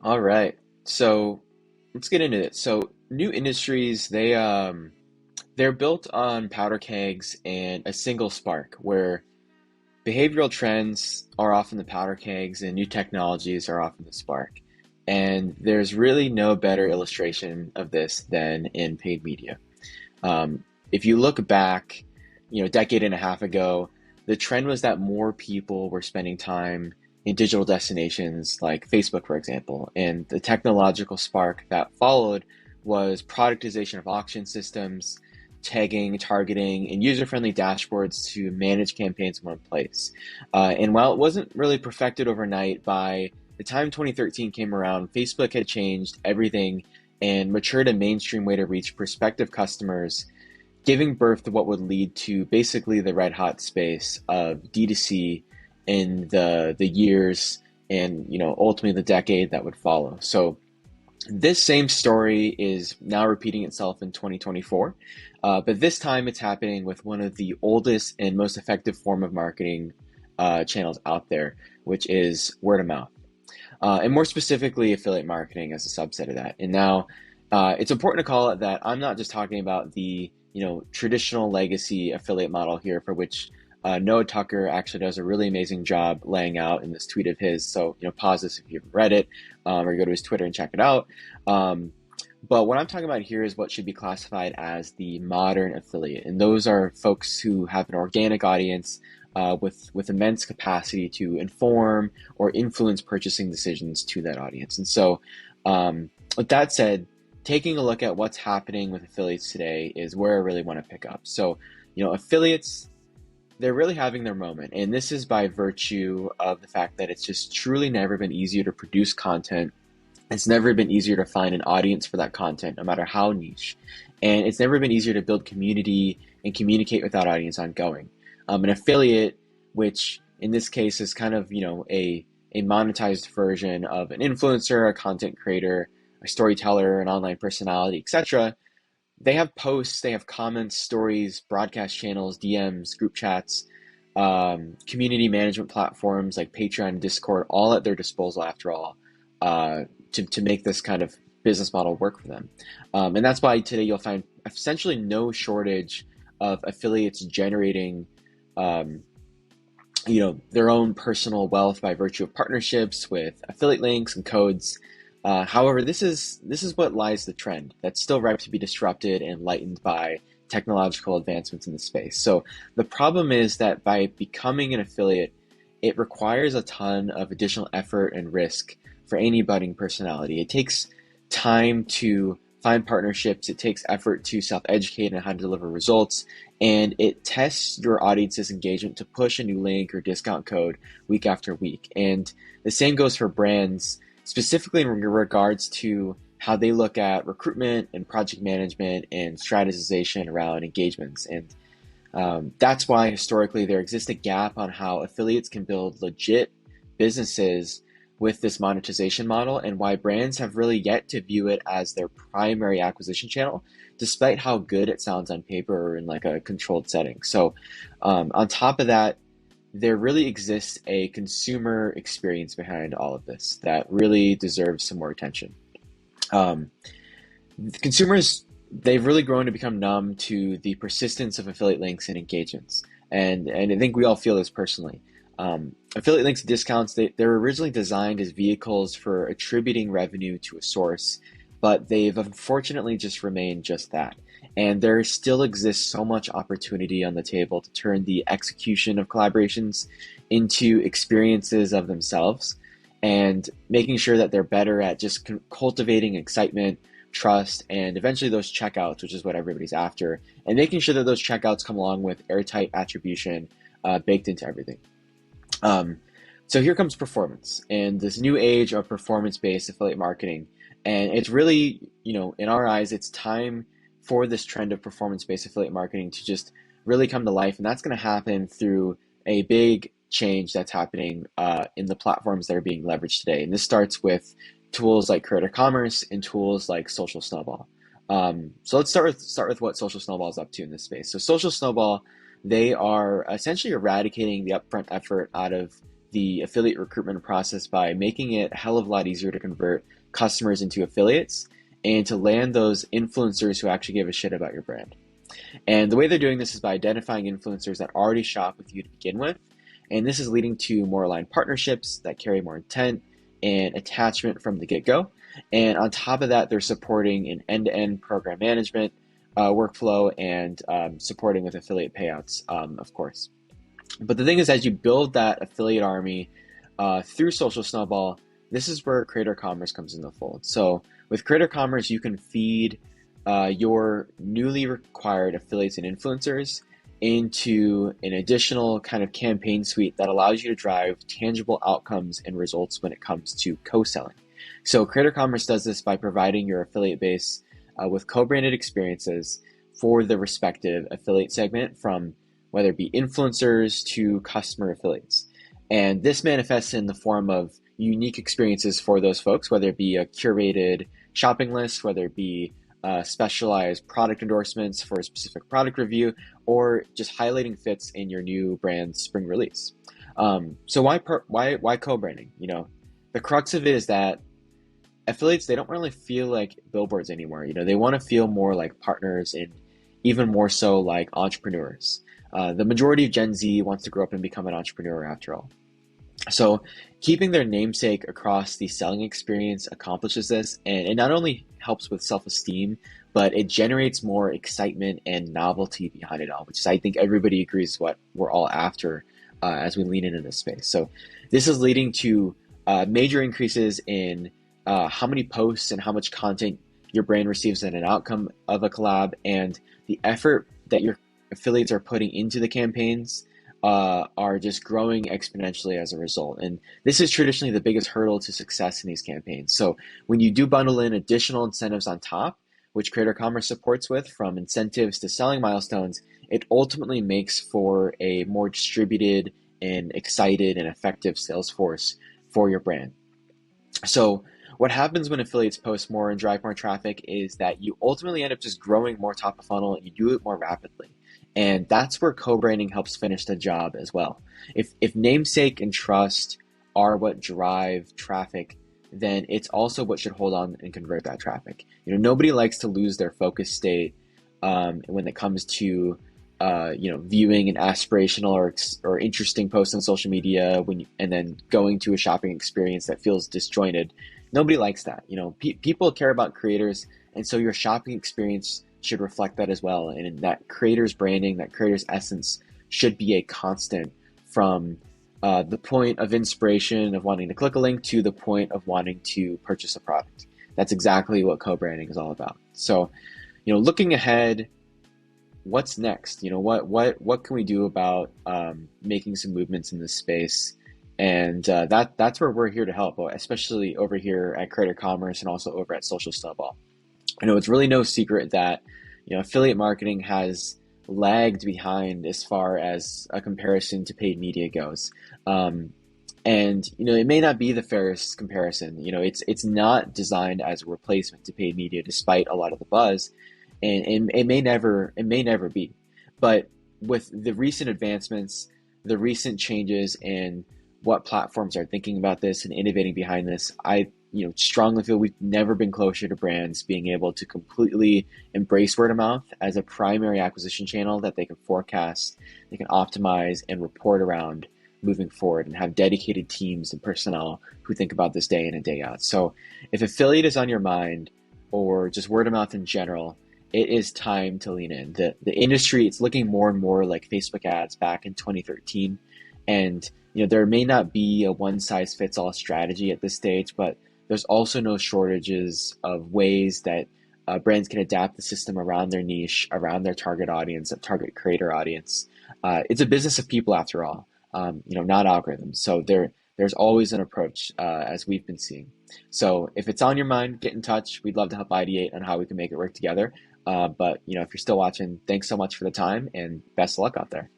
All right. So let's get into it. So new industries, they're built on powder kegs and a single spark, where behavioral trends are often the powder kegs and new technologies are often the spark. And there's really no better illustration of this than in paid media. If you look back, a decade and a half ago, the trend was that more people were spending time in digital destinations like Facebook, for example. And the technological spark that followed was productization of auction systems, tagging, targeting, and user-friendly dashboards to manage campaigns in one place. And while it wasn't really perfected overnight, by the time 2013 came around, Facebook had changed everything and matured a mainstream way to reach prospective customers, giving birth to what would lead to basically the red hot space of D2C in the years and ultimately the decade that would follow. So this same story is now repeating itself in 2024, but this time it's happening with one of the oldest and most effective form of marketing channels out there, which is word of mouth. And more specifically, affiliate marketing as a subset of that. And now it's important to call it that I'm not just talking about the traditional legacy affiliate model here, for which Noah Tucker actually does a really amazing job laying out in this tweet of his. So pause this if you haven't read it, or go to his Twitter and check it out. But what I'm talking about here is what should be classified as the modern affiliate, and those are folks who have an organic audience with immense capacity to inform or influence purchasing decisions to that audience. And so, with that said, taking a look at what's happening with affiliates today is where I really want to pick up. So, affiliates, they're really having their moment. And this is by virtue of the fact that it's just truly never been easier to produce content. It's never been easier to find an audience for that content, no matter how niche. And it's never been easier to build community and communicate with that audience ongoing. An affiliate, which in this case is kind of, a monetized version of an influencer, a content creator, a storyteller, an online personality, etc. They have posts, they have comments, stories, broadcast channels, DMs, group chats, community management platforms like Patreon and Discord, all at their disposal after all, to make this kind of business model work for them. And that's why today you'll find essentially no shortage of affiliates generating their own personal wealth by virtue of partnerships with affiliate links and codes. However, this is what lies the trend that's still ripe to be disrupted and lightened by technological advancements in the space. So the problem is that by becoming an affiliate, it requires a ton of additional effort and risk for any budding personality. It takes time to find partnerships, it takes effort to self-educate on how to deliver results, and it tests your audience's engagement to push a new link or discount code week after week. And the same goes for brands, specifically in regards to how they look at recruitment and project management and strategization around engagements. And that's why historically there exists a gap on how affiliates can build legit businesses with this monetization model, and why brands have really yet to view it as their primary acquisition channel, despite how good it sounds on paper or in like a controlled setting. So on top of that, there really exists a consumer experience behind all of this that really deserves some more attention. Consumers, they've really grown to become numb to the persistence of affiliate links and engagements. And I think we all feel this personally. Affiliate links and discounts, they're originally designed as vehicles for attributing revenue to a source, but they've unfortunately just remained just that. And there still exists so much opportunity on the table to turn the execution of collaborations into experiences of themselves, and making sure that they're better at just cultivating excitement, trust, and eventually those checkouts, which is what everybody's after, and making sure that those checkouts come along with airtight attribution baked into everything. So here comes performance and this new age of performance-based affiliate marketing. And it's really, in our eyes, it's time for this trend of performance-based affiliate marketing to just really come to life. And that's going to happen through a big change that's happening in the platforms that are being leveraged today. And this starts with tools like CreatorCommerce and tools like Social Snowball. So let's start with what Social Snowball is up to in this space. So Social Snowball, they are essentially eradicating the upfront effort out of the affiliate recruitment process by making it a hell of a lot easier to convert customers into affiliates and to land those influencers who actually give a shit about your brand. And the way they're doing this is by identifying influencers that already shop with you to begin with. And this is leading to more aligned partnerships that carry more intent and attachment from the get-go. And on top of that, they're supporting an end-to-end program management workflow and supporting with affiliate payouts, of course. But the thing is, as you build that affiliate army through Social Snowball, this is where CreatorCommerce comes into the fold. So with CreatorCommerce, you can feed your newly required affiliates and influencers into an additional kind of campaign suite that allows you to drive tangible outcomes and results when it comes to co-selling. So CreatorCommerce does this by providing your affiliate base with co-branded experiences for the respective affiliate segment, from whether it be influencers to customer affiliates. And this manifests in the form of unique experiences for those folks, whether it be a curated shopping list, whether it be specialized product endorsements for a specific product review, or just highlighting fits in your new brand spring release. So why co-branding? You know, the crux of it is that affiliates, they don't really feel like billboards anymore. You know, they want to feel more like partners and even more so like entrepreneurs. The majority of Gen Z wants to grow up and become an entrepreneur after all. So keeping their namesake across the selling experience accomplishes this, and it not only helps with self-esteem, but it generates more excitement and novelty behind it all, which I think everybody agrees what we're all after as we lean into this space. So this is leading to major increases in how many posts and how much content your brand receives as an outcome of a collab, and the effort that your affiliates are putting into the campaigns are just growing exponentially as a result. And this is traditionally the biggest hurdle to success in these campaigns. So when you do bundle in additional incentives on top, which CreatorCommerce supports with, from incentives to selling milestones, it ultimately makes for a more distributed and excited and effective sales force for your brand. So what happens when affiliates post more and drive more traffic is that you ultimately end up just growing more top of funnel, and you do it more rapidly. And that's where co-branding helps finish the job as well. If namesake and trust are what drive traffic, then it's also what should hold on and convert that traffic. You know, nobody likes to lose their focus state when it comes to viewing an aspirational or interesting post on social media and then going to a shopping experience that feels disjointed. Nobody likes that. You know, people care about creators, and so your shopping experience should reflect that as well. And that creator's branding, that creator's essence should be a constant from the point of inspiration of wanting to click a link to the point of wanting to purchase a product. That's exactly what co-branding is all about. So, you know, looking ahead, what's next? You know, what can we do about making some movements in this space? And that's where we're here to help, especially over here at CreatorCommerce and also over at Social Snowball. I know it's really no secret that, you know, affiliate marketing has lagged behind as far as a comparison to paid media goes. And, you know, it may not be the fairest comparison. You know, it's not designed as a replacement to paid media, despite a lot of the buzz, and it may never be. But with the recent advancements, the recent changes in what platforms are thinking about this and innovating behind this, I strongly feel we've never been closer to brands being able to completely embrace word of mouth as a primary acquisition channel that they can forecast, they can optimize and report around moving forward, and have dedicated teams and personnel who think about this day in and day out. So if affiliate is on your mind, or just word of mouth in general, it is time to lean in. The industry, it's looking more and more like Facebook ads back in 2013. And there may not be a one-size-fits-all strategy at this stage, but there's also no shortages of ways that brands can adapt the system around their niche, around their target audience, a target creator audience. It's a business of people after all, not algorithms. So there's always an approach, as we've been seeing. So if it's on your mind, get in touch. We'd love to help ideate on how we can make it work together. But if you're still watching, thanks so much for the time, and best of luck out there.